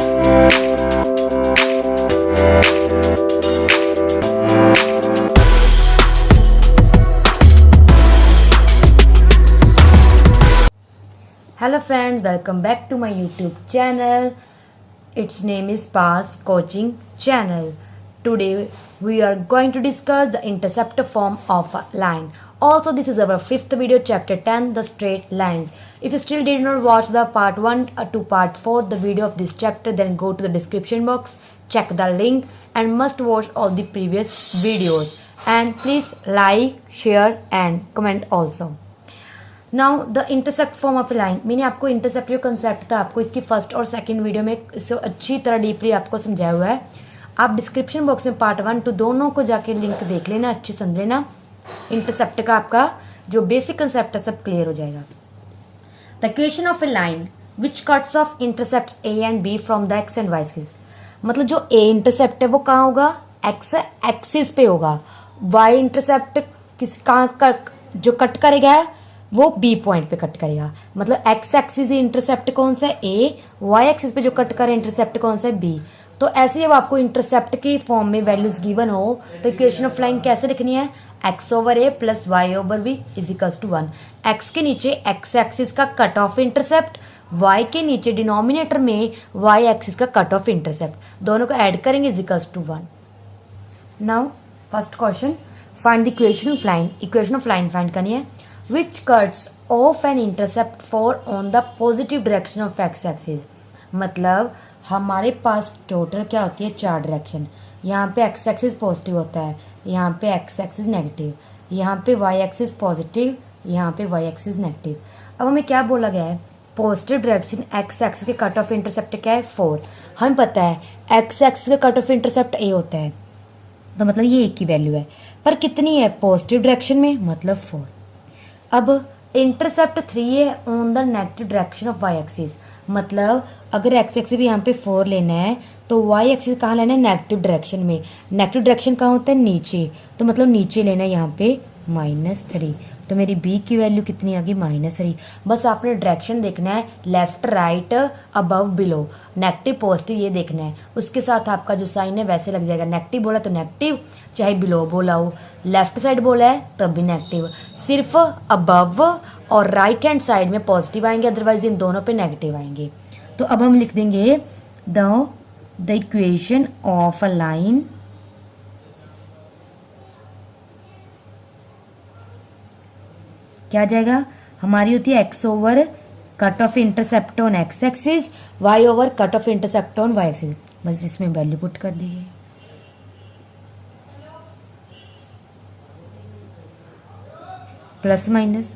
Hello friends, welcome back to my YouTube channel. Its name is Pass Coaching Channel. Today we are going to discuss the intercept form of a line. Also, this is our fifth video, chapter 10, the straight lines. If you still did not watch the part 1 to part 4 the video of this chapter, then go to the description box, check the link and must watch all the previous videos. And please like, share and comment also. Now the intercept form of line, मैंने आपको intercept जो concept था आपको इसकी first और second video में इससे अच्छी तरह डीपली आपको समझाया हुआ है. आप डिस्क्रिप्शन बॉक्स में पार्ट 1 टू दोनों को जाके लिंक देख लेना, अच्छे समझ लेना. इंटरसेप्ट का आपका जो बेसिक कंसेप्ट है सब क्लियर हो जाएगा. The equation of a line which cuts off intercept a and b from the x and y axis. मतलब जो ए इंटरसेप्ट है वो कहाँ होगा, एक्स एक्सिस पे होगा. वाई इंटरसेप्ट किस कहाँ जो कट करेगा वो बी पॉइंट पे कट करेगा. मतलब एक्स एक्सिस इंटरसेप्ट कौन सा है ए, वाई एक्सिस पे जो कट करे इंटरसेप्ट कौन सा है बी. तो ऐसे जब आपको इंटरसेप्ट की फॉर्म में वैल्यूज गिवन हो तो इक्वेशन ऑफ लाइन कैसे लिखनी है, x over a plus y over b is equals to 1. X के नीचे एक्स एक्सिस का कट ऑफ इंटरसेप्ट, वाई के नीचे डिनोमिनेटर में वाई एक्सिस का कट ऑफ इंटरसेप्ट, दोनों को ऐड करेंगे is equals to 1. Now first question, find the equation of line. Equation of line फाइंड करनी है which cuts off an intercept for on the positive direction of x axis. मतलब हमारे पास total क्या होती है, 4 डायरेक्शन. यहाँ पे x एक्सिस पॉजिटिव होता है, यहाँ पे x एक्सिस नेगेटिव, यहाँ पे y एक्सिस पॉजिटिव, यहाँ पे y एक्सिस नेगेटिव. अब हमें क्या बोला गया है, पॉजिटिव डायरेक्शन x एक्सिस के कट ऑफ इंटरसेप्ट क्या है 4. हमें पता है x एक्सिस का कट ऑफ इंटरसेप्ट a होता है, तो मतलब ये एक की वैल्यू है, पर कितनी है पॉजिटिव डायरेक्शन में, मतलब 4. अब इंटरसेप्ट 3 है on the negative direction of y axis. मतलब अगर एक्स एक्सिस भी यहाँ पे 4 लेना है तो वाई एक्सिस कहाँ लेना है, नेगेटिव डायरेक्शन में. नेगेटिव डायरेक्शन कहाँ होता है, नीचे. तो मतलब नीचे लेना है यहाँ पे -3. तो मेरी बी की वैल्यू कितनी आ गई, -3. बस आपने डायरेक्शन देखना है, left right above below, negative positive ये देखना है. उसके साथ आपका जो साइन है वैसे लग जाएगा. नेगेटिव बोला तो नेगेटिव, चाहे बिलो बोला हो. लेफ्ट साइड बोला है तब भी नेगेटिव. सिर्फ अबव और राइट हैंड साइड में पॉजिटिव आएंगे, अदरवाइज इन दोनों पे नेगेटिव आएंगे. तो अब हम लिख देंगे the equation of a line क्या आ जाएगा, हमारी होती है x over cut off intercept on x axis, y over cut off intercept on y axis. बस इसमें वैल्यू पुट कर दीजिए. Plus minus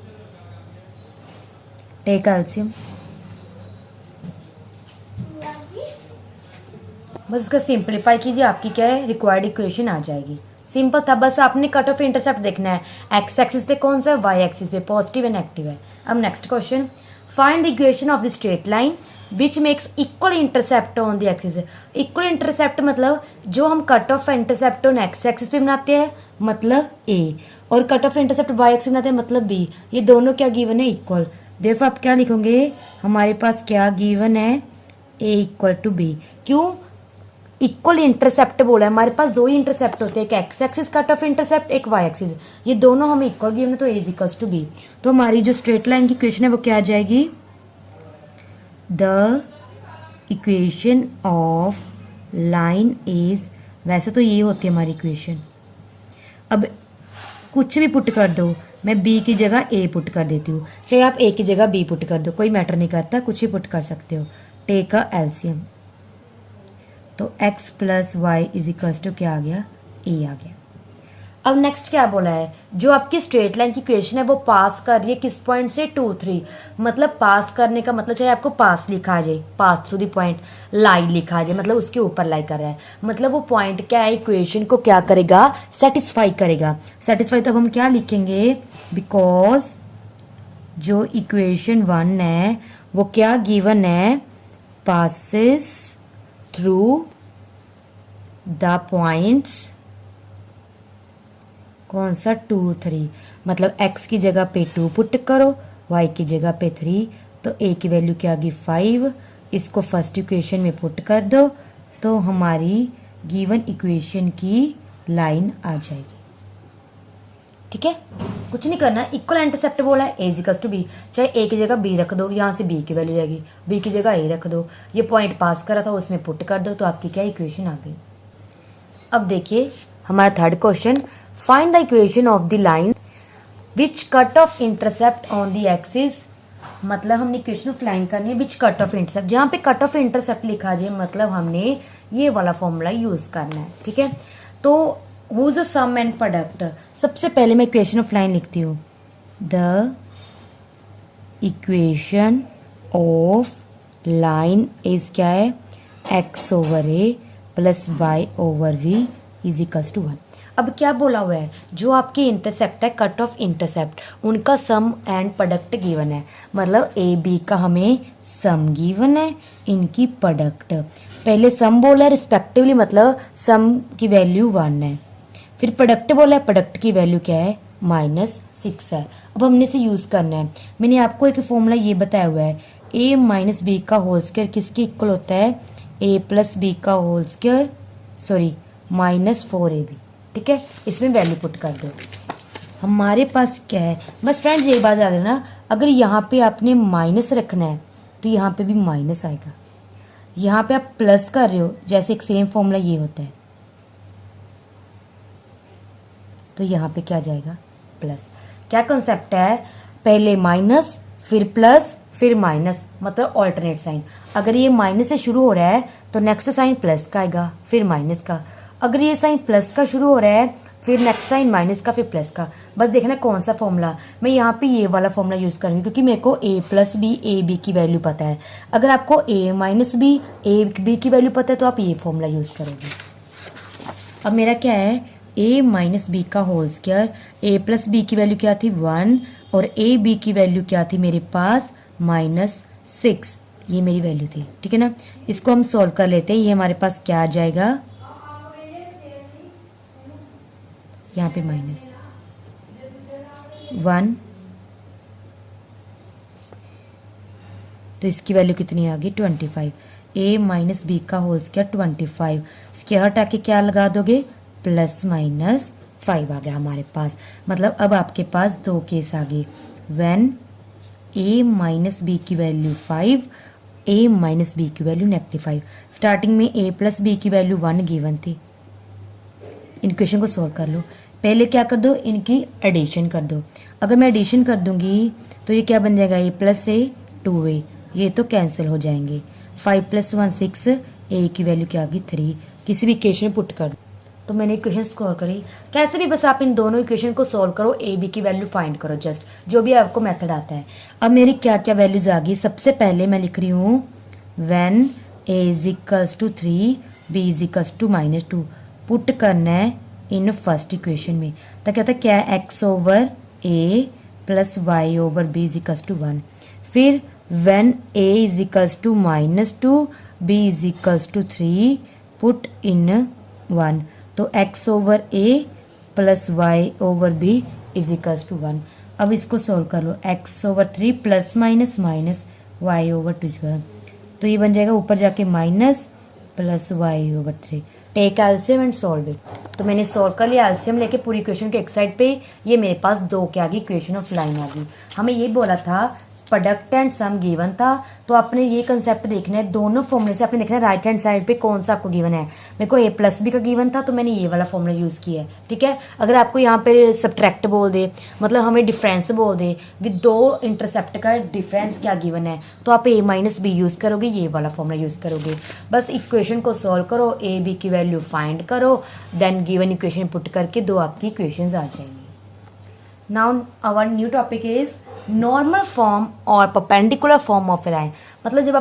take LCM. बस इसका सिंपलीफाई कीजिए, आपकी क्या है रिक्वायर्ड इक्वेशन आ जाएगी. सिंपल था, बस आपने कट ऑफ इंटरसेप्ट देखना है. एक्स एक्सिस पे कौन सा है, वाई एक्सिस पे पॉजिटिव है नेगेटिव है. अब next question, find the equation of the straight line which makes equal intercept on the axis. Equal intercept मतलब जो हम cut off intercept on x axis पे बनाते हैं मतलब ए, और cut off intercept y axis बनाते हैं मतलब बी. ये दोनों क्या गिवन है, इक्वल. देखो आप क्या लिखोगे, हमारे पास क्या गिवन है, ए इक्वल टू बी. क्यों इक्वल इंटरसेप्ट बोला है, हमारे पास 2 ही इंटरसेप्ट होते हैं, एक x axis cut off intercept, एक वाई एक्सिस. ये दोनों हमें इक्वल गिवन है तो ए इज इक्वल्स टू बी. तो हमारी जो स्ट्रेट लाइन की इक्वेशन है वो क्या आ जाएगी, the equation of line is, वैसे तो ये होती है हमारी इक्वेशन. अब कुछ भी पुट कर दो, मैं बी की जगह ए पुट कर देती हूँ, चाहे आप ए की जगह बी पुट कर दो, कोई मैटर नहीं करता, कुछ ही पुट कर सकते हो. Take a LCM. तो x plus y is equals to क्या आ गया, ए आ गया. अब नेक्स्ट क्या बोला है, जो आपकी स्ट्रेट लाइन की इक्वेशन है वो पास कर रही है किस पॉइंट से, 2, 3. मतलब पास करने का मतलब चाहे आपको पास लिखा आ जाए, पास थ्रू द पॉइंट, लाई लिखा आ जाए, मतलब उसके ऊपर लाई कर रहा है, मतलब वो पॉइंट क्या है, इक्वेशन को क्या करेगा, सेटिस्फाई करेगा. सेटिस्फाई तब हम क्या लिखेंगे, बिकॉज जो इक्वेशन 1 है वो क्या गिवन है, पासिस थ्रू द पॉइंट्स कौन सा, 2, 3. मतलब x की जगह पे 2 पुट करो, y की जगह पे 3, तो a की वैल्यू क्या आ गई 5, इसको फर्स्ट इक्वेशन में पुट कर दो तो हमारी गिवन इक्वेशन की लाइन आ जाएगी। ठीक है, कुछ नहीं करना, इक्वल इंटरसेप्ट बोला है ए इक्वल्स टू बी, चाहे ए की जगह बी रख दो, यहाँ से बी की वैल्यू जाएगी, बी की जगह ए रख दो, ये पॉइंट पास करा था उसमें पुट कर दो तो आपकी क्या इक्वेशन आ गई। अब देखिए हमारा third question, find the equation of the line which cut off intercept on the axis, मतलब हमने इक्वेशन ऑफ लाइन करनी है विच कट ऑफ इंटरसेप्ट, जहाँ पे कट ऑफ इंटरसेप्ट लिखा जाए मतलब हमने ये वाला फॉर्मूला यूज करना है। ठीक है, तो who is the sum and product, सबसे पहले मैं इक्वेशन ऑफ लाइन लिखती हूँ, the equation of line is क्या है, x over a plus y over b is equals to 1। अब क्या बोला हुआ है, जो आपकी इंटरसेप्ट है कट ऑफ इंटरसेप्ट उनका सम एंड प्रोडक्ट गिवन है, मतलब ए बी का हमें सम गिवन है, इनकी प्रोडक्ट, पहले सम बोला है रिस्पेक्टिवली मतलब सम की वैल्यू 1 है, फिर प्रोडक्ट बोला है, प्रोडक्ट की वैल्यू क्या है -6 है। अब हमने इसे यूज करना है, मैंने आपको एक फॉर्मूला ये बताया हुआ है, a माइनस बी का होल स्क्वायर किसके इक्वल होता है, a प्लस बी का होल स्क्वायर सॉरी -4ab। ठीक है, इसमें वैल्यू पुट कर दो, हमारे पास क्या है, बस फ्रेंड्स ये बात याद रखना, अगर यहाँ पे आपने माइनस रखना है तो यहाँ पे भी माइनस आएगा, यहाँ पे आप प्लस कर रहे हो जैसे एक सेम फॉर्मूला ये होता है तो यहाँ पे क्या जाएगा प्लस। क्या कंसेप्ट है, पहले माइनस फिर प्लस फिर माइनस, मतलब ऑल्टरनेट साइन, अगर ये माइनस से शुरू हो रहा है तो नेक्स्ट साइन प्लस का आएगा फिर माइनस का, अगर ये साइन प्लस का शुरू हो रहा है फिर नेक्स्ट साइन माइनस का फिर प्लस का। बस देखना कौन सा फॉर्मूला, मैं यहाँ पे ये वाला फॉर्मूला यूज करूँगी क्योंकि मेरे को a plus b a b की वैल्यू पता है, अगर आपको a minus b a b की वैल्यू पता है तो आप ये फॉर्मूला यूज करोगे। अब मेरा क्या है, a माइनस बी का whole square, a plus b की वैल्यू क्या थी 1 और a b की वैल्यू क्या थी मेरे पास -6, ये मेरी वैल्यू थी। ठीक है ना, इसको हम सॉल्व कर लेते हैं, ये हमारे पास क्या आ जाएगा, यहाँ पे -1 तो इसकी वैल्यू कितनी आ गई 25, a माइनस बी का होल स्क्वायर 25, इसके हटा के क्या लगा दोगे +-5 आ गया हमारे पास, मतलब अब आपके पास दो केस आ गए, व्हेन a माइनस बी की वैल्यू 5, a माइनस बी की वैल्यू -5। स्टार्टिंग में a प्लस बी की वैल्यू 1 गिवन थी, इन क्वेश्चन को सॉल्व कर लो, पहले क्या कर दो इनकी एडिशन कर दो, अगर मैं एडिशन कर दूंगी तो ये क्या बन जाएगा, a प्लस a 2a, ये तो कैंसिल हो जाएंगे, 5 + 1 6, a की वैल्यू क्या आ गई 3, किसी भी इक्वेशन में पुट कर दो। तो मैंने इक्वेशन सॉल्व करी, कैसे भी बस आप इन दोनों इक्वेशन को सॉल्व करो, ए बी की वैल्यू फाइंड करो, जस्ट जो भी आपको मेथड आता है। अब मेरी क्या क्या वैल्यूज आ गई, सबसे पहले मैं लिख रही हूँ व्हेन a = 3 b = -2, पुट करना है इन फर्स्ट इक्वेशन में, तो क्या होता है, क्या है x over a plus y over b = 1, फिर when a = -2 b = 3 put in 1, तो x over a plus y over b = 1। अब इसको सोल्व कर लो, x over 3 plus minus minus y over 2, तो ये बन जाएगा ऊपर जाके minus plus y over 3। Take LCM and solve it, तो मैंने सॉल्व कर लिया, एलसीएम लेके पूरी इक्वेशन के एक साइड पे, ये मेरे पास 2 क्या आ गई, इक्वेशन ऑफ लाइन आ गई। हमें ये बोला था प्रोडक्ट एंड सम गिवन था, तो आपने ये कंसेप्ट देखना है, दोनों फॉर्मूले से आपने देखना है राइट हैंड साइड पे कौन सा आपको गिवन है। मेरे को a प्लस बी का गिवन था तो मैंने ये वाला फॉर्मूला यूज किया है। ठीक है, अगर आपको यहाँ पे सब्ट्रैक्ट बोल दे, मतलब हमें डिफरेंस बोल दे, विद दो इंटरसेप्ट का डिफरेंस क्या गिवन है, तो आप a माइनस बी यूज करोगे, ये वाला फॉर्मूला यूज करोगे। बस इक्वेशन को सॉल्व करो, a b की वैल्यू फाइंड करो, देन गिवन इक्वेशन पुट करके दो आपकी इक्वेशन आ जाएंगी। Now our new topic is normal form और perpendicular form of a line, मतलब जब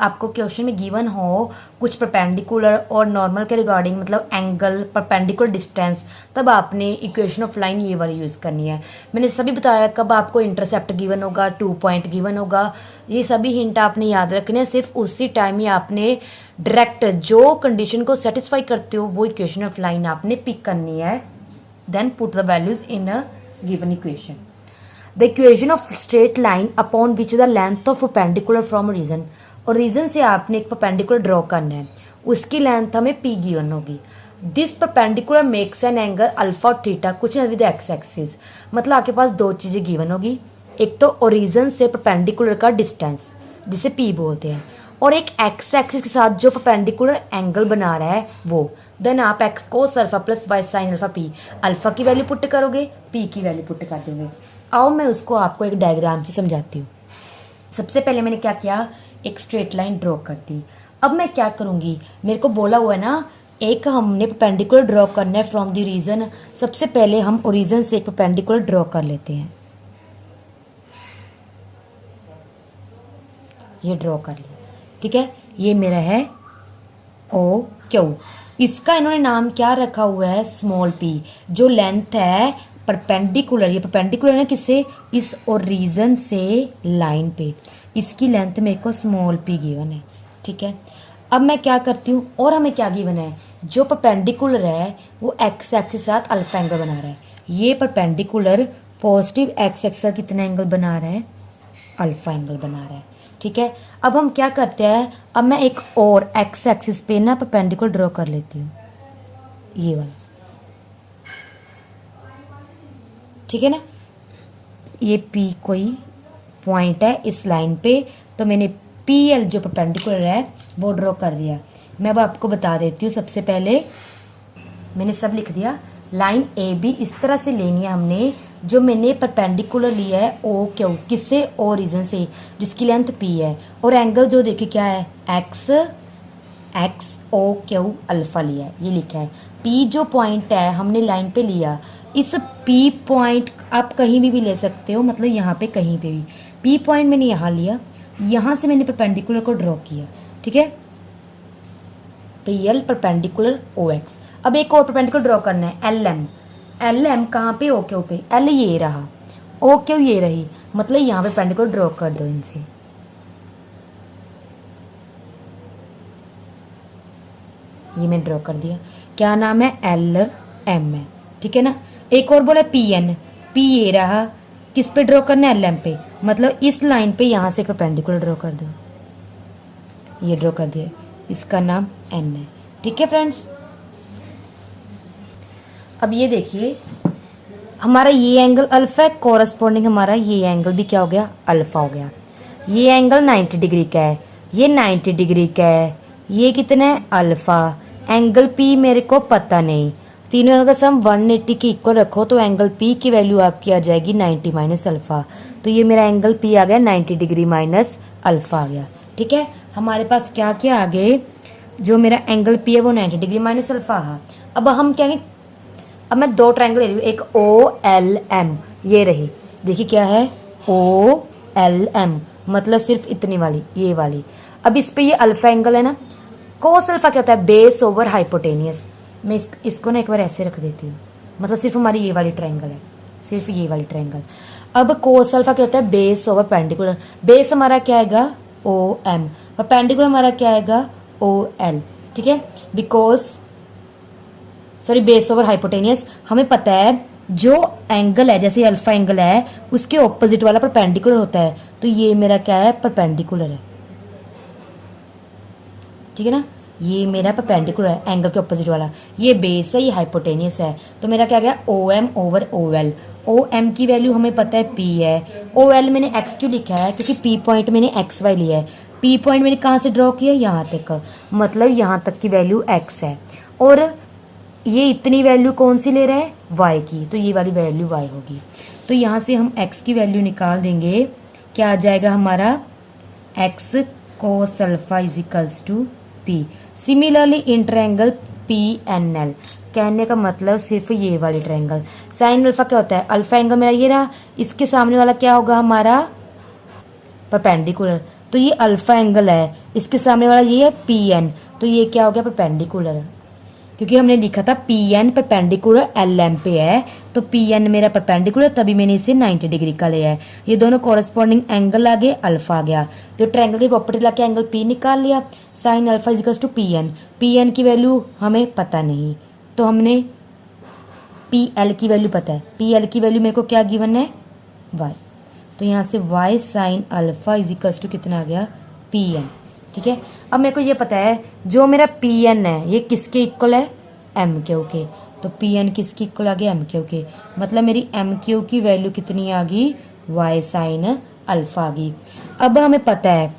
आपको क्वेश्चन में गिवन हो कुछ परपेंडिकुलर और नॉर्मल के रिगार्डिंग, मतलब एंगल परपेंडिकुलर डिस्टेंस, तब आपने इक्वेशन ऑफ लाइन ये वाली यूज करनी है। मैंने सभी बताया कब आपको इंटरसेप्ट गिवन होगा, 2 पॉइंट गिवन होगा, ये सभी हिंट आपने याद रखने हैं, सिर्फ उसी टाइम ही आपने डायरेक्ट जो कंडीशन को सेटिस्फाई करते हो वो इक्वेशन ऑफ लाइन आपने पिक करनी है, then put the values in a given equation. The equation of straight line upon which the length of perpendicular from origin, origin से आपने एक परपेंडिकुलर ड्रॉ करना है, उसकी लेंथ हमें पी गिवन होगी। This perpendicular makes an angle alpha और theta कुछ विद एक्स एक्सिस। मतलब आपके पास दो चीजें गिवन होगी, एक तो ओरिजिन से परपेंडिकुलर का डिस्टेंस जिसे पी बोलते हैं, और एक एक्स एक्सिस के साथ जो परपेंडिकुलर एंगल बना रहा है वो। देन आप x cos alpha plus y sine alpha p, alpha की वैल्यू पुट करोगे, पी की वैल्यू पुट कर दोगे। आओ मैं उसको आपको एक डायग्राम से समझाती हूँ। सबसे पहले मैंने क्या किया, एक स्ट्रेट लाइन ड्रॉ कर दी। अब मैं क्या करूंगी, मेरे को बोला हुआ है ना एक हमने परपेंडिकुलर ड्रॉ करना है फ्रॉम द रीजन। सबसे पहले हम ओरिजिन से एक परपेंडिकुलर ड्रॉ कर लेते हैं। ये ड्रॉ कर लिया, ठीक है। ये मेरा है ओ क्यू, इसका इन्होंने नाम क्या रखा हुआ है, स्मॉल पी। जो लेंथ है परपेंडिकुलर, ये परपेंडिकुलर है किससे, इस ओरिजिन से लाइन पे, इसकी लेंथ मेरे को स्मॉल पी गिवन है, ठीक है। अब मैं क्या करती हूँ, और हमें क्या गिवन है, जो परपेंडिकुलर है वो एक्स एक्सिस के साथ अल्फा एंगल बना रहा है। ये परपेंडिकुलर पॉजिटिव एक्स एक्सिस का कितना एंगल बना रहा है, अल्फा एंगल बना रहा है, ठीक है। अब हम क्या करते हैं, अब मैं एक और एक्स एक्सिस पे ना परपेंडिकुलर ड्रॉ कर लेती हूँ, ये वाला, ठीक है ना। ये पी कोई पॉइंट है इस लाइन पे, तो मैंने पी एल जो परपेंडिकुलर है वो ड्रॉ कर लिया। मैं अब आपको बता देती हूँ, सबसे पहले मैंने सब लिख दिया। लाइन ए बी इस तरह से लेनी है हमने, जो मैंने परपेंडिकुलर लिया है ओ क्यू, किससे, ओरिजिन से, जिसकी लेंथ पी है, और एंगल जो देखिए क्या है, x x O Q alpha लिया है, ये लिखा है। पी जो पॉइंट है हमने लाइन पे लिया, इस पी पॉइंट आप कहीं भी ले सकते हो, मतलब यहाँ पे कहीं पे भी। पी पॉइंट मैंने यहाँ लिया, यहाँ से मैंने परपेंडिकुलर को ड्रॉ किया, ठीक है। पी एल परपेंडिकुलर ओ एक्स। अब एक और परपेंडिकुलर ड्रॉ करना है, एल एम। एल एम कहाँ पे, ओ क्यू पे, एल ये रहा, ओ क्यू ये रही, मतलब यहाँ पे परपेंडिकुलर ड्रॉ कर दो इनसे। ये मैं ड्रॉ कर दिया, क्या नाम है, एल एम है, ठीक है ना। एक और बोला पी एन, पी ये रहा, किस पे ड्रॉ करना है, एल एम पे, मतलब इस लाइन पे यहाँ से परपेंडिकुलर ड्रॉ कर दो, ये ड्रॉ कर दिया, इसका नाम एन है, ठीक है फ्रेंड्स। अब ये देखिए हमारा ये एंगल अल्फा है, कोरस्पॉन्डिंग हमारा ये एंगल भी क्या हो गया, अल्फा हो गया। ये एंगल 90 डिग्री का है, ये 90 डिग्री का है, ये कितना है, अल्फा। एंगल पी मेरे को पता नहीं, तीनों एंगल सम 180 के इक्वल रखो तो एंगल पी की वैल्यू आपकी आ जाएगी 90 माइनस अल्फा। तो ये मेरा एंगल पी आ गया 90 डिग्री माइनस अल्फा आ गया, ठीक है। हमारे पास क्या क्या आगे, जो मेरा एंगल पी है वो 90 डिग्री माइनस अल्फा है। अब हम क्या, अब मैं दो ट्रायंगल ले रही हूँ, एक ओ एल एम, ये रही, देखिए क्या है, ओ एल एम, मतलब सिर्फ इतनी वाली, ये वाली। अब इस पे ये अल्फा एंगल है ना, कोस अल्फा क्या होता है, बेस ओवर हाइपोटेनियस। मैं इसको ना एक बार ऐसे रख देती हूँ, मतलब सिर्फ हमारी ये वाली ट्रायंगल है, सिर्फ ये वाली ट्रायंगल। अब कोस अल्फा क्या होता है, बेस ओवर पेंडिकुलर। बेस हमारा क्या आएगा, ओ एम, और पेंडिकुलर हमारा क्या आएगा, ओ एल, ठीक है। Because sorry base over hypotenuse, हमें पता है जो एंगल है, जैसे अल्फा एंगल है उसके ऑपोजिट वाला परपेंडिकुलर होता है, तो ये मेरा क्या है, परपेंडिकुलर है, ठीक है ना। ये मेरा परपेंडिकुलर है एंगल के ऑपोजिट वाला, ये बेस है, ये हाइपोटेनियस है, तो मेरा क्या गया, O M over O L. O M की वैल्यू हमें पता है पी है, ओ एल मैंने एक्स क्यों लिखा है, क्योंकि पी पॉइंट मैंने एक्स वाई लिया है। पी पॉइंट मैंने कहाँ से ड्रॉ किया, यहाँ तक, मतलब यहाँ तक की वैल्यू एक्स है, और ये इतनी वैल्यू कौन सी ले रहा है, y की, तो ये वाली वैल्यू y होगी। तो यहाँ से हम x की वैल्यू निकाल देंगे, क्या आ जाएगा हमारा, x cos alpha is equals to p। Similarly in triangle P N L, कहने का मतलब सिर्फ ये वाली ट्रायंगल। साइन अल्फा क्या होता है, अल्फा एंगल मेरा ये रहा, इसके सामने वाला क्या होगा हमारा, परपेंडिकुलर, तो ये अल्फा एंगल है, इसके सामने वाला ये है पी एन, तो ये क्या हो गया, परपेंडिकुलर, क्योंकि हमने लिखा था P N perpendicular L M पे है, तो पी एन मेरा परपेंडिकुलर, तभी मैंने इसे 90 डिग्री का लिया है। ये दोनों कॉरेस्पॉन्डिंग एंगल आ गए, अल्फा आ गया, तो ट्रायंगल की प्रॉपर्टी लाके एंगल पी निकाल लिया। Sine alpha equals to P N, P N की वैल्यू हमें पता नहीं, तो हमने पी एल की वैल्यू पता है, पी एल की वैल्यू मेरे को क्या गिवन है, वाई, तो यहाँ से y sine alpha equals to कितना आ गया, पी एन, ठीक है। अब मेरे को ये पता है जो मेरा पी एन है ये किसके इक्वल है, एम क्यू के। तो पी एन किसकी इक्वल आ गया, एम क्यू के। मतलब मेरी एम क्यू की वैल्यू कितनी आ गई, वाई साइन अल्फा आ गई। अब हमें पता है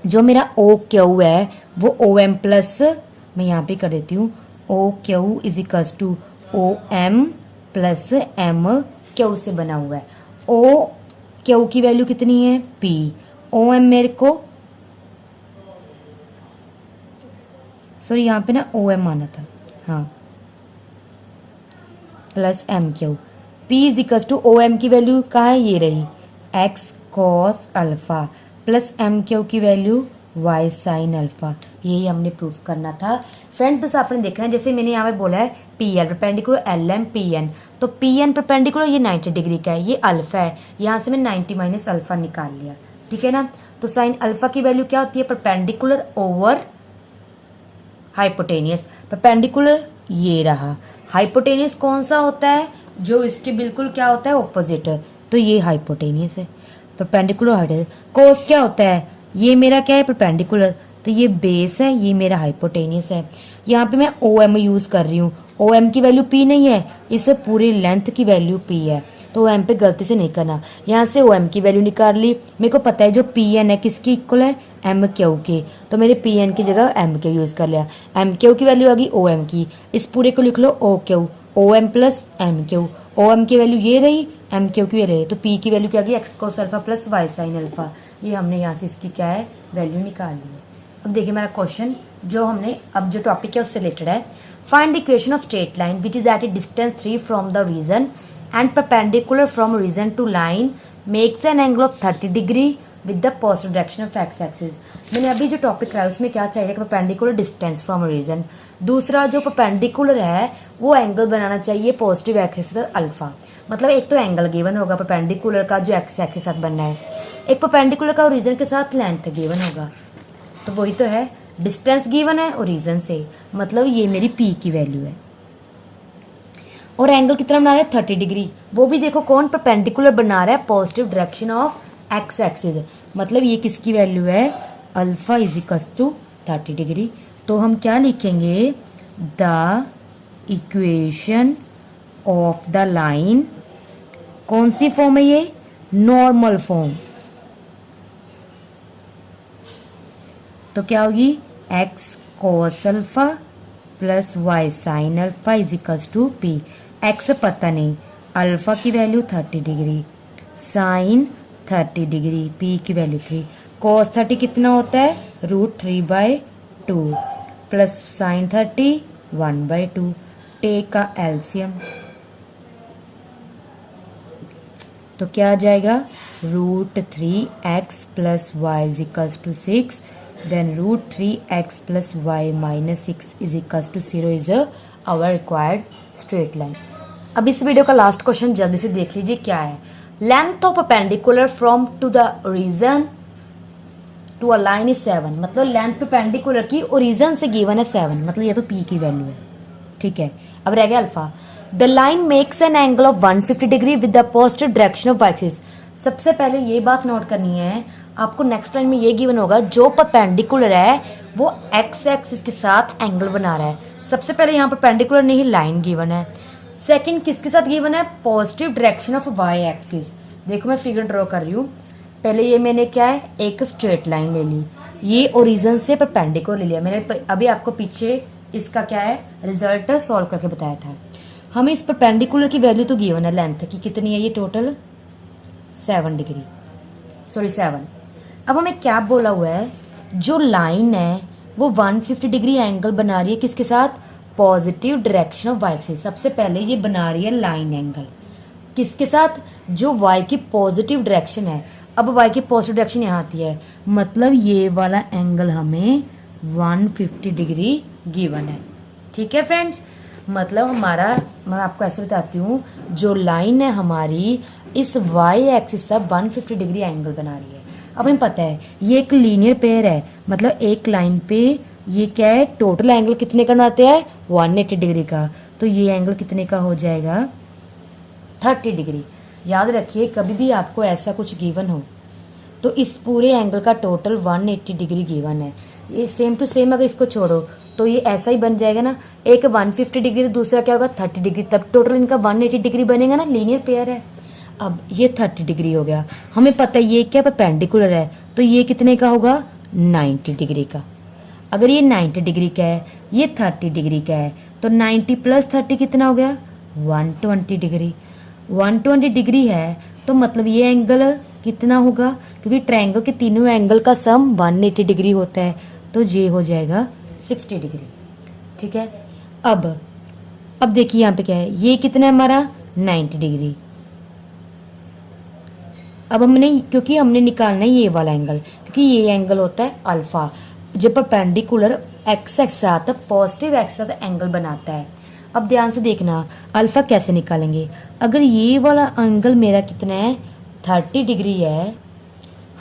जो मेरा ओ क्यू है वो ओ एम प्लस, मैं यहाँ पे कर देती हूँ, O Q is equals to O M plus M Q से बना हुआ है। ओ क्यू की वैल्यू कितनी है, पी। ओ एम मेरे को, सॉरी यहाँ पे ना ओ एम आना था, हाँ, plus M Q. P is equals to O M की वैल्यू कहाँ है, ये रही, x cos alpha plus M Q की वैल्यू वाई साइन अल्फा। यही हमने प्रूफ करना था फ्रेंड्स। बस आपने देखना है, जैसे मैंने यहाँ पे बोला है P L perpendicular L M P N, तो पी एन परपेंडिकुलर ये 90 डिग्री का है, ये अल्फा है, यहाँ से मैं 90 माइनस अल्फा निकाल लिया, ठीक है ना। तो साइन अल्फा की वैल्यू क्या होती है, परपेंडिकुलर ओवर हाइपोटेनियस। परपेंडिकुलर ये रहा, हाइपोटेनियस कौन सा होता है, जो इसके बिल्कुल क्या होता है, ऑपोजिट है, तो ये हाइपोटेनियस है। Perpendicular hypotenuse. कोस क्या होता है, ये मेरा क्या है, परपेंडिकुलर, तो ये बेस है, ये मेरा हाइपोटेनियस है। यहाँ पे मैं ओ एम यूज कर रही हूँ, ओ एम की वैल्यू पी नहीं है, इसे पूरी लेंथ की वैल्यू पी है, तो ओ एम पे गलती से नहीं करना। यहाँ से ओ एम की वैल्यू निकाल ली, मेरे को पता है जो पी एन है किसकी इक्वल है, एम क्यू के, तो मेरे पी एन की जगह एम क्यू यूज कर लिया। एम क्यू की वैल्यू आ गई ओ एम की, इस पूरे को लिख लो O Q, O M plus M Q. O M की वैल्यू ये रही, एम क्यू की ये रही, तो पी की वैल्यू क्या गई, x cos alpha plus y sine alpha. ये हमने यहाँ से इसकी क्या है, वैल्यू निकाल ली है। अब देखिए मेरा क्वेश्चन जो हमने अब जो टॉपिक है उससे रिलेटेड है। Find the equation of straight line which is at a distance 3 from the origin and perpendicular from origin to line makes an angle of 30 degree with the positive direction of x axis. मैंने अभी जो topic कराया उसमें क्या चाहिए कि perpendicular distance from reason, दूसरा जो परपेंडिकुलर है वो एंगल बनाना चाहिए पॉजिटिव एक्सिस अल्फा। मतलब एक तो एंगल गिवन होगा परपेंडिकुलर का जो एक्स एक्सिस के साथ बनना है, एक परपेंडिकुलर का रीजन के साथ लेंथ गिवन होगा, तो वही तो है, डिस्टेंस गिवन है और रीजन से, मतलब ये मेरी पी की वैल्यू है। और एंगल कितना बना रहा है, 30 डिग्री, वो भी देखो कौन, परपेंडिकुलर बना रहा है positive direction of x axis, मतलब ये किसकी वैल्यू है, alpha is equal to 30 degree. तो हम क्या लिखेंगे, the equation of the line, कौन सी फॉर्म है ये, नॉर्मल फॉर्म, तो क्या होगी, x cos alpha plus y sine alpha is equals to p. X पता नहीं, अल्फा की value 30 degree, sine 30 degree, p की वैल्यू 3, कोस 30 कितना होता है, √3/2 प्लस साइन 30 1/2, टेक का एलसीएम, तो क्या आ जाएगा, √3x plus y is equals to 6, then √3x plus y minus 6 is equals to 0 is our required straight line। अब इस वीडियो का लास्ट क्वेश्चन जल्दी से देख लीजिए क्या है, length of perpendicular from to the origin to a line is 7, मतलब लेंथ परपेंडिकुलर की ओरिजन से गिवन है 7, मतलब ये तो पी की वैल्यू है, ठीक है। अब रह गया alpha, the line makes an angle of 150 degree with the positive direction of axis. सबसे पहले ये बात नोट करनी है आपको, नेक्स्ट लाइन में ये गिवन होगा जो परपेंडिकुलर है वो एक्स एक्सिस के साथ एंगल बना रहा है। सबसे पहले यहाँ परपेंडिकुलर नहीं, लाइन गिवन है। सेकंड किसके साथ गिवन है, positive direction of y axis. देखो मैं फिगर ड्रॉ कर रही हूँ, पहले ये मैंने क्या है, एक स्ट्रेट लाइन ले ली, ये ओरिजिन से परपेंडिकुलर ले लिया मैंने, अभी आपको पीछे इसका क्या है रिजल्ट सॉल्व करके बताया था। हमें इस परपेंडिकुलर की वैल्यू तो गिवन है लेंथ की, कितनी है ये टोटल 7 डिग्री, सॉरी 7। अब हमें क्या बोला हुआ है, जो लाइन है वो 150 डिग्री एंगल बना रही है किसके साथ, पॉजिटिव डायरेक्शन ऑफ वाई से। सबसे पहले ये बना रही है लाइन एंगल किसके साथ, जो वाई की पॉजिटिव डायरेक्शन है। अब वाई की पॉजिटिव डायरेक्शन यहाँ आती है, मतलब ये वाला एंगल हमें 150 डिग्री गिवन है, ठीक है फ्रेंड्स। मतलब हमारा, मैं आपको ऐसे बताती हूँ, जो लाइन है हमारी इस वाई एक्सिस से 150 डिग्री एंगल बना रही है। अब हमें पता है ये एक लीनियर पेयर है, मतलब एक लाइन पे ये क्या है, टोटल एंगल कितने का बनाते हैं 180 डिग्री का, तो ये एंगल कितने का हो जाएगा 30 डिग्री। याद रखिए कभी भी आपको ऐसा कुछ गिवन हो तो इस पूरे एंगल का टोटल 180 डिग्री गिवन है। ये सेम टू सेम अगर इसको छोड़ो तो ये ऐसा ही बन जाएगा ना, एक 150 डिग्री दूसरा क्या होगा 30 डिग्री, तब टोटल इनका 180 डिग्री बनेगा ना, लीनियर पेयर है। अब ये 30 डिग्री हो गया, हमें पता है ये क्या परपेंडिकुलर है, तो ये कितने का होगा 90 डिग्री का। अगर ये 90 डिग्री का है, ये 30 डिग्री का है, तो 90 प्लस 30 कितना हो गया 120 डिग्री। 120 डिग्री है तो मतलब ये एंगल कितना होगा, क्योंकि ट्रायंगल के तीनों एंगल का सम 180 डिग्री होता है, तो ये हो जाएगा 60 डिग्री। ठीक है, अब देखिए यहाँ पे क्या है, ये कितना है हमारा 90 डिग्री। अब क्योंकि हमने निकालना है ये वाला एंगल, क्योंकि ये एंगल होता है अल्फा, जब परपेंडिकुलर एक्स एक्स के साथ पॉजिटिव एक्स के साथ एंगल बनाता है। अब ध्यान से देखना अल्फा कैसे निकालेंगे। अगर ये वाला एंगल मेरा कितना है 30 डिग्री है,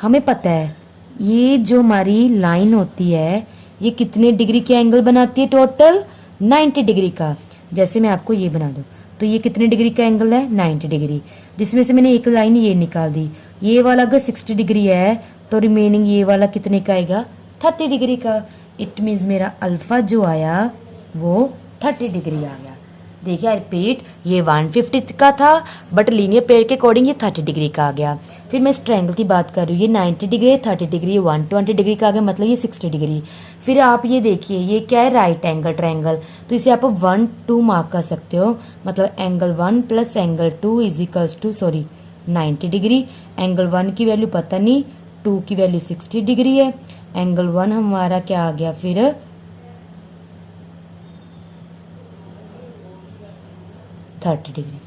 हमें पता है ये जो हमारी लाइन होती है ये कितने डिग्री के एंगल बनाती है, टोटल 90 डिग्री का। जैसे मैं आपको ये बना दूं तो ये कितने डिग्री का एंगल है 90 डिग्री, जिसमें से मैंने एक लाइन ये निकाल दी। ये वाला अगर 60 डिग्री है तो रिमेनिंग ये वाला कितने का आएगा 30 डिग्री का। इट मीन्स मेरा अल्फा जो आया वो 30 डिग्री आ गया। देखिए आई रिपीट, ये 150 का था बट लीनियर पेयर के अकॉर्डिंग ये 30 डिग्री का आ गया। फिर मैं इस ट्रायंगल की बात कर रही हूँ, ये 90 डिग्री है, 30 डिग्री, 120 डिग्री का आ गया, मतलब ये 60 डिग्री। फिर आप ये देखिए ये क्या है राइट एंगल ट्रायंगल, तो इसे आप 1 2 मार्क कर सकते हो, मतलब angle 1 plus angle 2 is equals to 90 degree. Angle 1 की वैल्यू पता नहीं, 2 की वैल्यू 60 डिग्री है, एंगल 1 हमारा क्या आ गया फिर 30 डिग्री।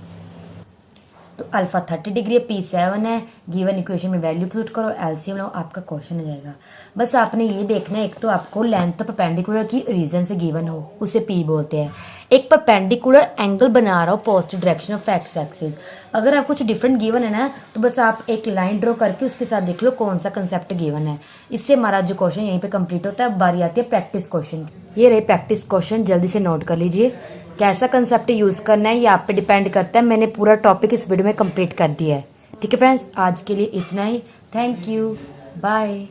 तो अल्फा 30 डिग्री है, P7 है, गिवन इक्वेशन में वैल्यू पुट करो, एलसीएम लो, आपका क्वेश्चन हो जाएगा। बस आपने ये देखना है, एक तो आपको लेंथ परपेंडिकुलर की रीजन से गिवन हो उसे P बोलते हैं, एक परपेंडिकुलर एंगल बना रहा हो positive direction of x axis. अगर आप कुछ डिफरेंट गिवन है ना तो बस आप एक लाइन ड्रॉ करके उसके साथ देख लो कौन सा कंसेप्ट गिवन है। इससे हमारा जो क्वेश्चन यहीं पे कंप्लीट होता है। अब बारी आती है प्रैक्टिस क्वेश्चन। ये रहे प्रैक्टिस क्वेश्चन, जल्दी से नोट कर लीजिए। कैसा कंसेप्ट यूज़ करना है ये आप पे डिपेंड करता है। मैंने पूरा टॉपिक इस वीडियो में कंप्लीट कर दिया है। ठीक है फ्रेंड्स, आज के लिए इतना ही। Thank you, bye.